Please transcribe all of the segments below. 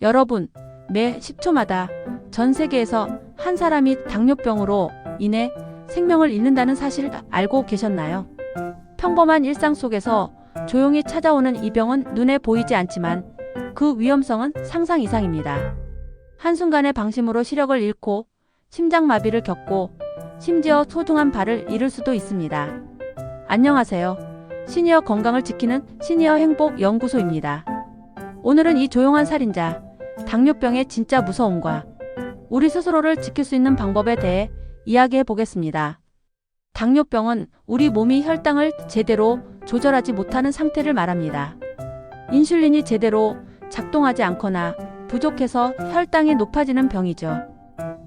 여러분, 매 10초마다 전 세계에서 한 사람이 당뇨병으로 인해 생명을 잃는다는 사실 알고 계셨나요? 평범한 일상 속에서 조용히 찾아오는 이 병은 눈에 보이지 않지만 그 위험성은 상상 이상입니다. 한순간의 방심으로 시력을 잃고 심장마비를 겪고 심지어 소중한 발을 잃을 수도 있습니다. 안녕하세요. 시니어 건강을 지키는 시니어 행복 연구소입니다. 오늘은 이 조용한 살인자, 당뇨병의 진짜 무서움과 우리 스스로를 지킬 수 있는 방법에 대해 이야기해 보겠습니다. 당뇨병은 우리 몸이 혈당을 제대로 조절하지 못하는 상태를 말합니다. 인슐린이 제대로 작동하지 않거나 부족해서 혈당이 높아지는 병이죠.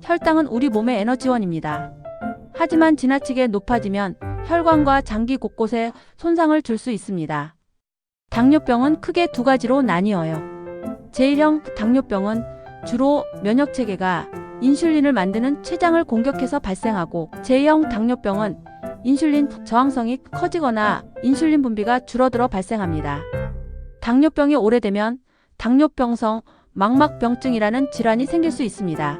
혈당은 우리 몸의 에너지원입니다. 하지만 지나치게 높아지면 혈관과 장기 곳곳에 손상을 줄 수 있습니다. 당뇨병은 크게 두 가지로 나뉘어요. 제1형 당뇨병은 주로 면역체계가 인슐린을 만드는 췌장을 공격해서 발생하고, 제2형 당뇨병은 인슐린 저항성이 커지거나 인슐린 분비가 줄어들어 발생합니다. 당뇨병이 오래되면 당뇨병성 망막병증이라는 질환이 생길 수 있습니다.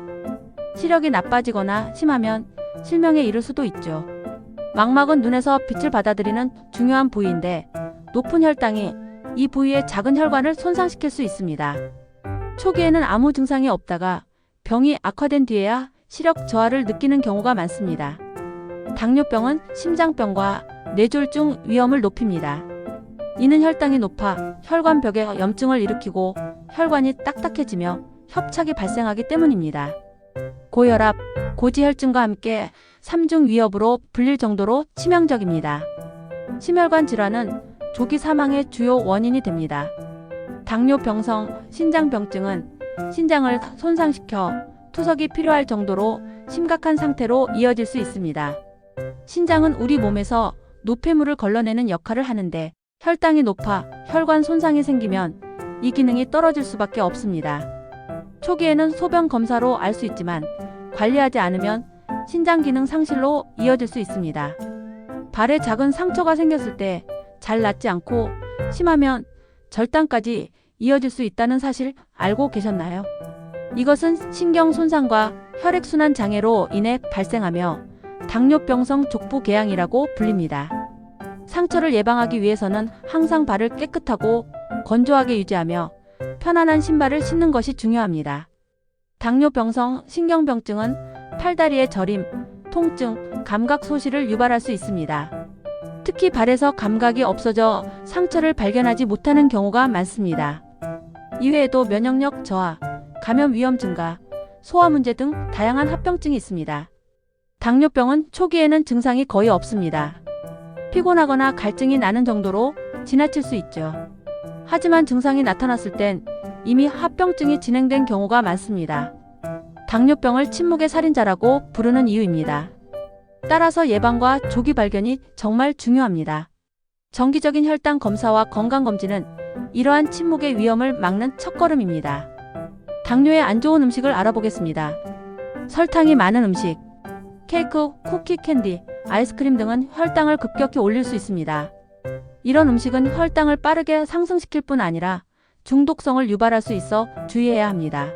시력이 나빠지거나 심하면 실명에 이를 수도 있죠. 망막은 눈에서 빛을 받아들이는 중요한 부위인데 높은 혈당이 이 부위의 작은 혈관을 손상시킬 수 있습니다. 초기에는 아무 증상이 없다가 병이 악화된 뒤에야 시력 저하를 느끼는 경우가 많습니다. 당뇨병은 심장병과 뇌졸중 위험을 높입니다. 이는 혈당이 높아 혈관벽에 염증을 일으키고 혈관이 딱딱해지며 협착이 발생하기 때문입니다. 고혈압, 고지혈증과 함께 3중 위협으로 불릴 정도로 치명적입니다. 심혈관 질환은 조기 사망의 주요 원인이 됩니다. 당뇨병성 신장병증은 신장을 손상시켜 투석이 필요할 정도로 심각한 상태로 이어질 수 있습니다. 신장은 우리 몸에서 노폐물을 걸러내는 역할을 하는데 혈당이 높아 혈관 손상이 생기면 이 기능이 떨어질 수밖에 없습니다. 초기에는 소변 검사로 알 수 있지만 관리하지 않으면 신장 기능 상실로 이어질 수 있습니다. 발에 작은 상처가 생겼을 때 잘 낫지 않고 심하면 절단까지 이어질 수 있다는 사실 알고 계셨나요? 이것은 신경 손상과 혈액순환 장애로 인해 발생하며 당뇨병성 족부궤양이라고 불립니다. 상처를 예방하기 위해서는 항상 발을 깨끗하고 건조하게 유지하며 편안한 신발을 신는 것이 중요합니다. 당뇨병성 신경병증은 팔다리의 저림, 통증, 감각 소실을 유발할 수 있습니다. 특히 발에서 감각이 없어져 상처를 발견하지 못하는 경우가 많습니다. 이외에도 면역력 저하, 감염 위험 증가, 소화 문제 등 다양한 합병증이 있습니다. 당뇨병은 초기에는 증상이 거의 없습니다. 피곤하거나 갈증이 나는 정도로 지나칠 수 있죠. 하지만 증상이 나타났을 땐 이미 합병증이 진행된 경우가 많습니다. 당뇨병을 침묵의 살인자라고 부르는 이유입니다. 따라서 예방과 조기 발견이 정말 중요합니다. 정기적인 혈당 검사와 건강검진은 이러한 침묵의 위험을 막는 첫걸음입니다. 당뇨에 안 좋은 음식을 알아보겠습니다. 설탕이 많은 음식, 케이크, 쿠키, 캔디, 아이스크림 등은 혈당을 급격히 올릴 수 있습니다. 이런 음식은 혈당을 빠르게 상승시킬 뿐 아니라 중독성을 유발할 수 있어 주의해야 합니다.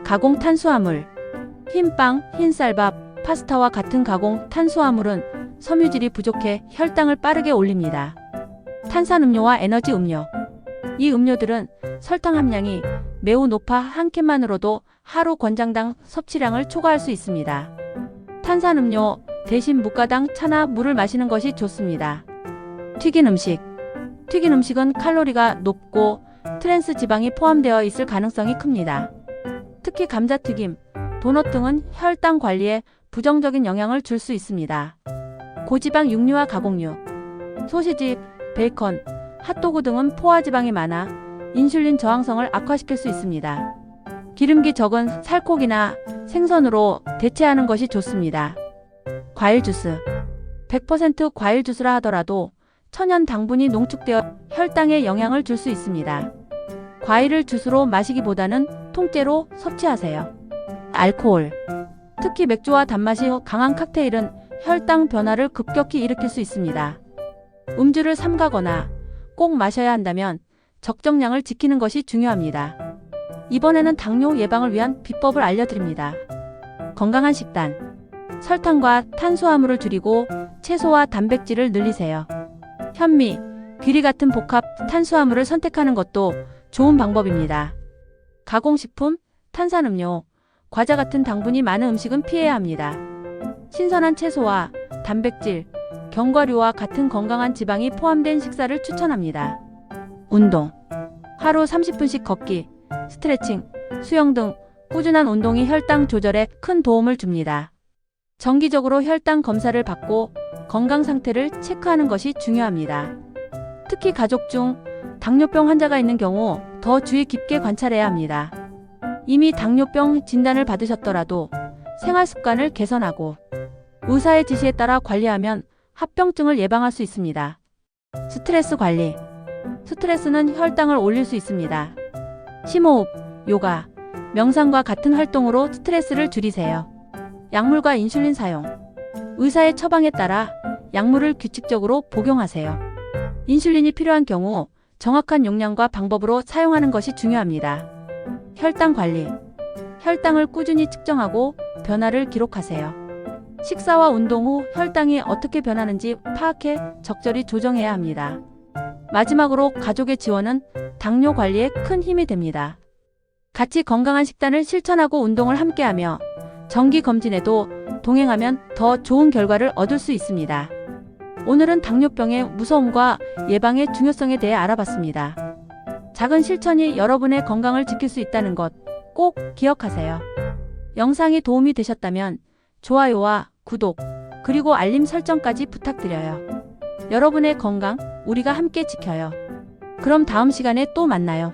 가공 탄수화물, 흰빵, 흰쌀밥, 파스타와 같은 가공 탄수화물은 섬유질이 부족해 혈당을 빠르게 올립니다. 탄산음료와 에너지 음료, 이 음료들은 설탕 함량이 매우 높아 한 캔만으로도 하루 권장당 섭취량을 초과할 수 있습니다. 탄산음료 대신 무가당 차나 물을 마시는 것이 좋습니다. 튀긴 음식, 튀긴 음식은 칼로리가 높고 트랜스 지방이 포함되어 있을 가능성이 큽니다. 특히 감자튀김, 도넛 등은 혈당 관리에 부정적인 영향을 줄 수 있습니다. 고지방 육류와 가공류, 소시지, 베이컨, 핫도그 등은 포화지방이 많아 인슐린 저항성을 악화시킬 수 있습니다. 기름기 적은 살코기나 생선으로 대체하는 것이 좋습니다. 과일 주스, 100% 과일 주스라 하더라도 천연 당분이 농축되어 혈당에 영향을 줄 수 있습니다. 과일을 주스로 마시기보다는 통째로 섭취하세요. 알코올, 특히 맥주와 단맛이 강한 칵테일은 혈당 변화를 급격히 일으킬 수 있습니다. 음주를 삼가거나 꼭 마셔야 한다면 적정량을 지키는 것이 중요합니다. 이번에는 당뇨 예방을 위한 비법을 알려드립니다. 건강한 식단. 설탕과 탄수화물을 줄이고 채소와 단백질을 늘리세요. 현미, 귀리 같은 복합 탄수화물을 선택하는 것도 좋은 방법입니다. 가공식품, 탄산음료, 과자 같은 당분이 많은 음식은 피해야 합니다. 신선한 채소와 단백질, 견과류와 같은 건강한 지방이 포함된 식사를 추천합니다. 운동. 하루 30분씩 걷기, 스트레칭, 수영 등 꾸준한 운동이 혈당 조절에 큰 도움을 줍니다. 정기적으로 혈당 검사를 받고 건강 상태를 체크하는 것이 중요합니다. 특히 가족 중 당뇨병 환자가 있는 경우 더 주의 깊게 관찰해야 합니다. 이미 당뇨병 진단을 받으셨더라도 생활 습관을 개선하고 의사의 지시에 따라 관리하면 합병증을 예방할 수 있습니다. 스트레스 관리. 스트레스는 혈당을 올릴 수 있습니다. 심호흡, 요가, 명상과 같은 활동으로 스트레스를 줄이세요. 약물과 인슐린 사용. 의사의 처방에 따라 약물을 규칙적으로 복용하세요. 인슐린이 필요한 경우 정확한 용량과 방법으로 사용하는 것이 중요합니다. 혈당 관리. 혈당을 꾸준히 측정하고 변화를 기록하세요. 식사와 운동 후 혈당이 어떻게 변하는지 파악해 적절히 조정해야 합니다. 마지막으로 가족의 지원은 당뇨 관리에 큰 힘이 됩니다. 같이 건강한 식단을 실천하고 운동을 함께하며 정기 검진에도 동행하면 더 좋은 결과를 얻을 수 있습니다. 오늘은 당뇨병의 무서움과 예방의 중요성에 대해 알아봤습니다. 작은 실천이 여러분의 건강을 지킬 수 있다는 것 꼭 기억하세요. 영상이 도움이 되셨다면 좋아요와 구독, 그리고 알림 설정까지 부탁드려요. 여러분의 건강, 우리가 함께 지켜요. 그럼 다음 시간에 또 만나요.